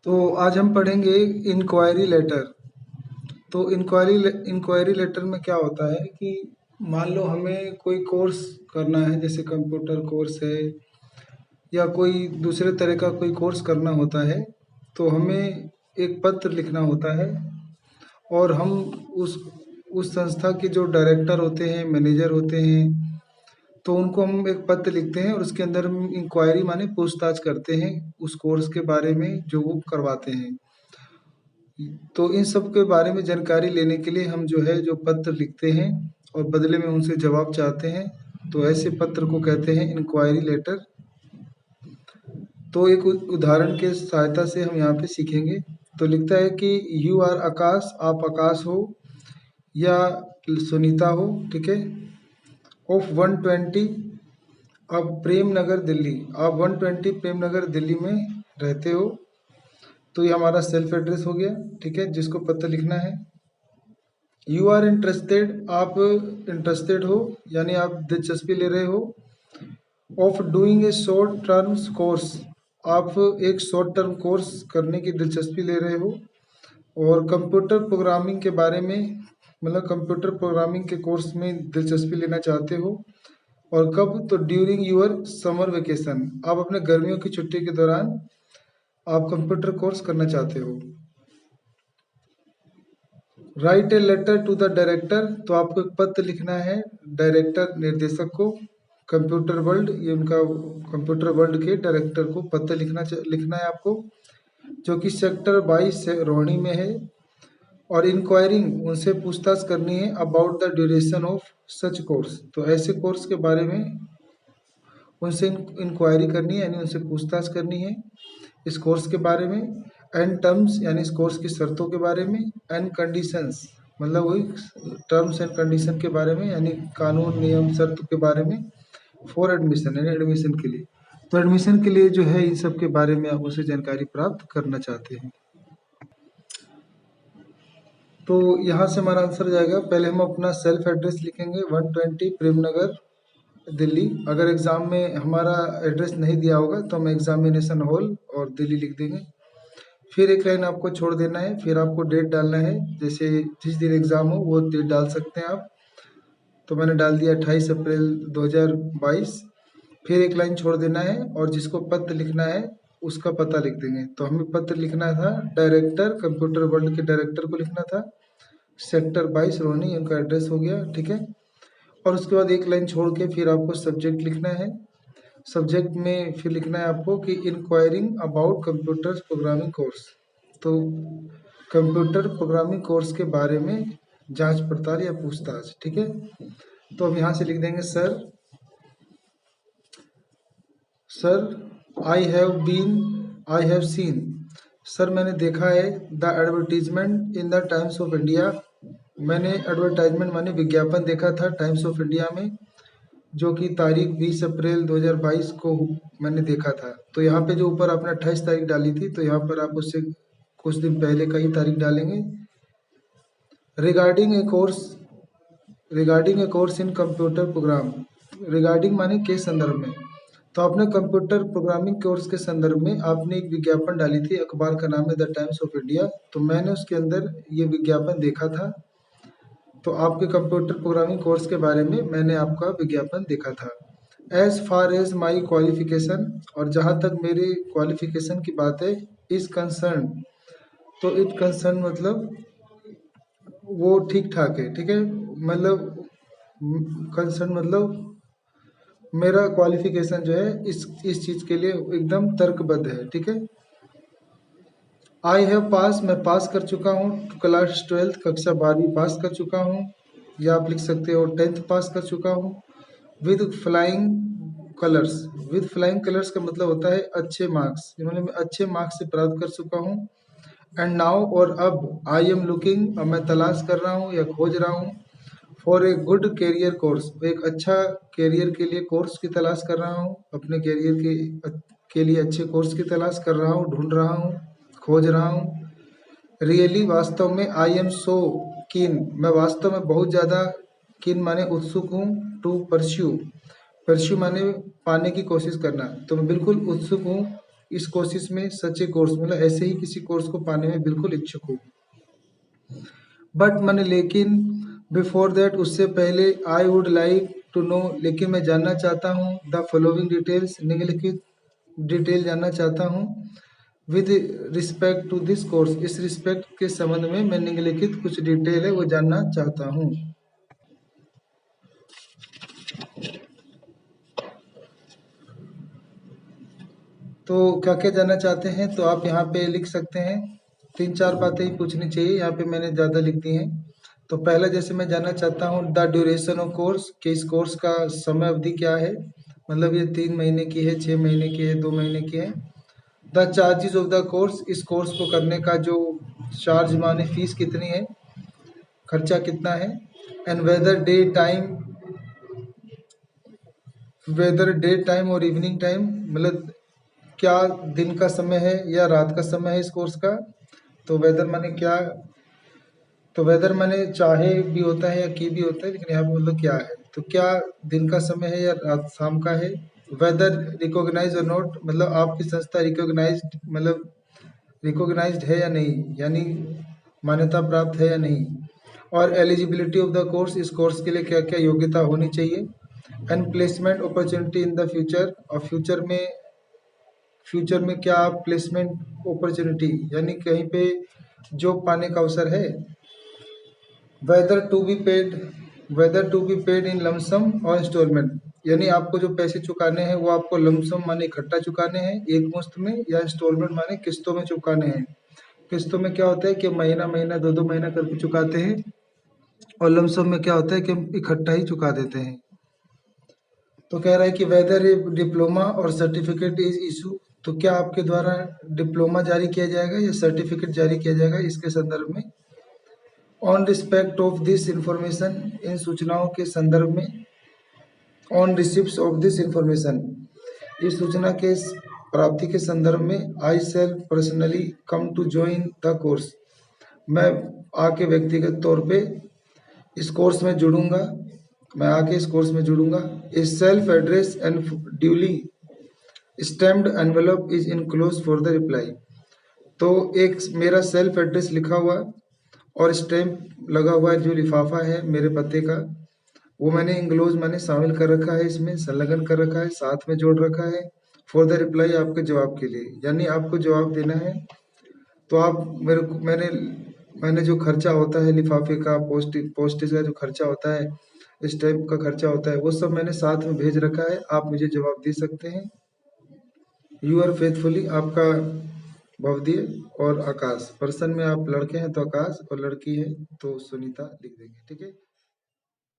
तो आज हम पढ़ेंगे इंक्वायरी लेटर। तो इंक्वायरी लेटर में क्या होता है कि मान लो हमें कोई कोर्स करना है, जैसे कंप्यूटर कोर्स है या कोई दूसरे तरह का कोई कोर्स करना होता है, तो हमें एक पत्र लिखना होता है। और हम उस उस संस्था के जो डायरेक्टर होते हैं, मैनेजर होते हैं, तो उनको हम एक पत्र लिखते हैं और उसके अंदर हम इंक्वायरी माने पूछताछ करते हैं उस कोर्स के बारे में जो वो करवाते हैं। तो इन सब के बारे में जानकारी लेने के लिए हम जो है जो पत्र लिखते हैं और बदले में उनसे जवाब चाहते हैं, तो ऐसे पत्र को कहते हैं इंक्वायरी लेटर। तो एक उदाहरण के सहायता से हम यहाँ पे सीखेंगे। तो लिखता है कि यू आर आकाश, आप आकाश हो या सुनीता हो, ठीक है, ऑफ 120 अब प्रेम नगर दिल्ली, आप 120 प्रेम नगर दिल्ली में रहते हो। तो ये हमारा सेल्फ एड्रेस हो गया, ठीक है, जिसको पत्र लिखना है। यू आर इंटरेस्टेड, आप इंटरेस्टेड हो यानी आप दिलचस्पी ले रहे हो। Of doing a short term course, आप एक शॉर्ट टर्म कोर्स करने की दिलचस्पी ले रहे हो। और कंप्यूटर प्रोग्रामिंग के बारे में, मतलब कंप्यूटर प्रोग्रामिंग के कोर्स में दिलचस्पी लेना चाहते हो। और कब, तो ड्यूरिंग यूर समर वेकेशन, आप अपने गर्मियों की छुट्टी के दौरान आप कंप्यूटर कोर्स करना चाहते हो। Write a letter to the director, तो आपको एक पत्र लिखना है डायरेक्टर, निर्देशक को। कंप्यूटर वर्ल्ड, ये उनका कंप्यूटर वर्ल्ड के डायरेक्टर को पत्र लिखना है आपको, जो कि सेक्टर 22 से रोहिणी में है। और इंक्वायरिंग, उनसे पूछताछ करनी है about the duration of such course, तो ऐसे कोर्स के बारे में उनसे इंक्वायरी करनी है, यानी उनसे पूछताछ करनी है इस कोर्स के बारे में। एंड टर्म्स, यानी इस कोर्स की शर्तों के बारे में। एंड कंडीशंस, मतलब वही टर्म्स एंड कंडीशन के बारे में, यानी कानून नियम शर्त के बारे में। फॉर एडमिशन, यानी एडमिशन के लिए। तो एडमिशन के लिए जो है इन सब के बारे में आप उसे जानकारी प्राप्त करना चाहते हैं। तो यहाँ से हमारा आंसर जाएगा। पहले हम अपना सेल्फ एड्रेस लिखेंगे, 120 प्रेम नगर दिल्ली। अगर एग्ज़ाम में हमारा एड्रेस नहीं दिया होगा तो हम एग्जामिनेशन हॉल और दिल्ली लिख देंगे। फिर एक लाइन आपको छोड़ देना है, फिर आपको डेट डालना है, जैसे जिस दिन एग्ज़ाम हो वो डेट डाल सकते हैं आप। तो मैंने डाल दिया 28 अप्रैल 2022। फिर एक लाइन छोड़ देना है और जिसको पत्र लिखना है उसका पता लिख देंगे। तो हमें पत्र लिखना था डायरेक्टर, कंप्यूटर वर्ल्ड के डायरेक्टर को लिखना था, सेक्टर 22 रोहिणी, उनका एड्रेस हो गया, ठीक है। और उसके बाद एक लाइन छोड़ के फिर आपको सब्जेक्ट लिखना है। सब्जेक्ट में फिर लिखना है आपको कि enquiring about computer programming course, तो कंप्यूटर प्रोग्रामिंग कोर्स के बारे में जांच पड़ताल या पूछताछ, ठीक है। तो अब यहाँ से लिख देंगे sir, I have seen, sir मैंने देखा है, the advertisement in the times of India, मैंने एडवर्टाइजमेंट माने विज्ञापन देखा था टाइम्स ऑफ इंडिया में, जो कि तारीख 20 अप्रैल 2022 को मैंने देखा था। तो यहाँ पे जो ऊपर आपने 28 तारीख डाली थी, तो यहाँ पर आप उससे कुछ दिन पहले का ही तारीख डालेंगे। Regarding A course in computer program, regarding माने के संदर्भ में। तो आपने कंप्यूटर प्रोग्रामिंग कोर्स के संदर्भ में आपने एक विज्ञापन डाली थी, अखबार का नाम है द टाइम्स ऑफ इंडिया, तो मैंने उसके अंदर ये विज्ञापन देखा था। तो आपके कंप्यूटर प्रोग्रामिंग कोर्स के बारे में मैंने आपका विज्ञापन देखा था। As far as my qualification, और जहाँ तक मेरे क्वालिफिकेशन की बात है, इज कंसर्न, तो इट कंसर्न मतलब वो ठीक ठाक है, ठीक है, मतलब कंसर्न मतलब मेरा क्वालिफिकेशन जो है इस चीज़ के लिए एकदम तर्कबद्ध है, ठीक है। आई हैव पास, मैं पास कर चुका हूँ, क्लास 12 कक्षा 12वीं पास कर चुका हूँ, या आप लिख सकते हो 10th पास कर चुका हूँ। With flying colours, with flying colours का मतलब होता है अच्छे मार्क्स, इन्होंने मैं अच्छे मार्क्स से प्राप्त कर चुका हूँ। एंड नाउ, और अब, आई एम लुकिंग, अब मैं तलाश कर रहा हूँ या खोज रहा हूँ, for a good career course, एक अच्छा कैरियर के लिए कोर्स की तलाश कर रहा हूँ, अपने कैरियर के लिए अच्छे कोर्स की तलाश कर रहा हूँ, ढूंढ रहा हूँ, खोज रहा हूँ। रियली, वास्तव में, आई एम सो कीन, मैं वास्तव में बहुत ज़्यादा, कीन माने उत्सुक हूँ, टू परस्यू, परस्यू माने पाने की कोशिश करना, तो मैं बिल्कुल उत्सुक हूँ इस कोशिश में सच ए कोर्स मतलब ऐसे ही किसी कोर्स को पाने में बिल्कुल इच्छुक हूँ। बट मैंने लेकिन बिफोर दैट उससे पहले I would like to know लेकिन मैं जानना चाहता हूँ द फॉलोइंग डिटेल्स निम्नलिखित डिटेल जानना चाहता हूँ with respect to this course इस रिस्पेक्ट के संबंध में मैं निम्नलिखित कुछ डिटेल है वो जानना चाहता हूँ। तो क्या क्या जानना चाहते हैं तो आप यहाँ पे लिख सकते हैं। 3-4 बातें ही पूछनी चाहिए, यहाँ पे मैंने ज़्यादा लिख दी हैं। तो पहला जैसे मैं जानना चाहता हूँ द ड्यूरेशन ऑफ कोर्स कि इस कोर्स का समय अवधि क्या है, मतलब ये 3 महीने की है, 6 महीने की है, 2 महीने की है। The charges of the course इस कोर्स को करने का जो चार्ज माने फीस कितनी है, खर्चा कितना है। एंड वेदर डे टाइम और इवनिंग टाइम मतलब क्या दिन का समय है या रात का समय है इस कोर्स का। तो वेदर माने क्या, तो वेदर माने चाहे भी होता है या की भी होता है, लेकिन यहाँ पे मतलब क्या है, तो क्या दिन का समय है या रात शाम का है। वेदर रिकॉग्नाइज और नॉट मतलब आपकी संस्था रिकॉग्नाइज्ड मतलब रिकॉग्नाइज्ड है या नहीं, यानी मान्यता प्राप्त है या नहीं। और एलिजिबिलिटी ऑफ द कोर्स इस कोर्स के लिए क्या क्या योग्यता होनी चाहिए। And placement opportunity in the future और फ्यूचर में क्या आप प्लेसमेंट अपॉर्चुनिटी यानी कहीं पे जॉब पाने का अवसर है। Whether to be paid whether to be paid in lump sum और इंस्टॉलमेंट यानी आपको जो पैसे चुकाने हैं वो आपको लमसम माने इकट्ठा चुकाने हैं एक मुश्त में, या इंस्टॉलमेंट माने किस्तों में चुकाने हैं। किस्तों में क्या होता है कि महीना महीना 2-2 महीना करके चुकाते हैं, और लमसम में क्या होता है कि हम इकट्ठा ही चुका देते हैं। तो कह रहा है कि वेदर ए डिप्लोमा और सर्टिफिकेट इज इशू तो क्या आपके द्वारा डिप्लोमा जारी किया जाएगा या सर्टिफिकेट जारी किया जाएगा इसके संदर्भ में। On respect of this information इन सूचनाओं के संदर्भ में। On receipt of this information इस सूचना के प्राप्ति के संदर्भ में। I self personally come to join the course मैं आके व्यक्तिगत तौर पे इस कोर्स में जुड़ूंगा, मैं आके इस कोर्स में जुड़ूंगा। इस self address and duly stamped envelope is enclose for the reply तो एक मेरा सेल्फ एड्रेस लिखा हुआ और स्टैम्प लगा हुआ है जो लिफाफा है मेरे पते का, वो मैंने इंग्लोज मैंने शामिल कर रखा है, इसमें संलग्न कर रखा है, साथ में जोड़ रखा है फॉर द रिप्लाई आपके जवाब के लिए, यानी आपको जवाब देना है। तो आप मेरे को मैंने जो खर्चा होता है लिफाफे का, पोस्टेज का जो खर्चा होता है, स्टैम्प का खर्चा होता है, वो सब मैंने साथ में भेज रखा है, आप मुझे जवाब दे सकते हैं। यू आर फेथफुली आपका भवदीय। और आकाश पर्सन में आप लड़के हैं तो आकाश और लड़की है तो सुनीता लिख देंगे, ठीक है।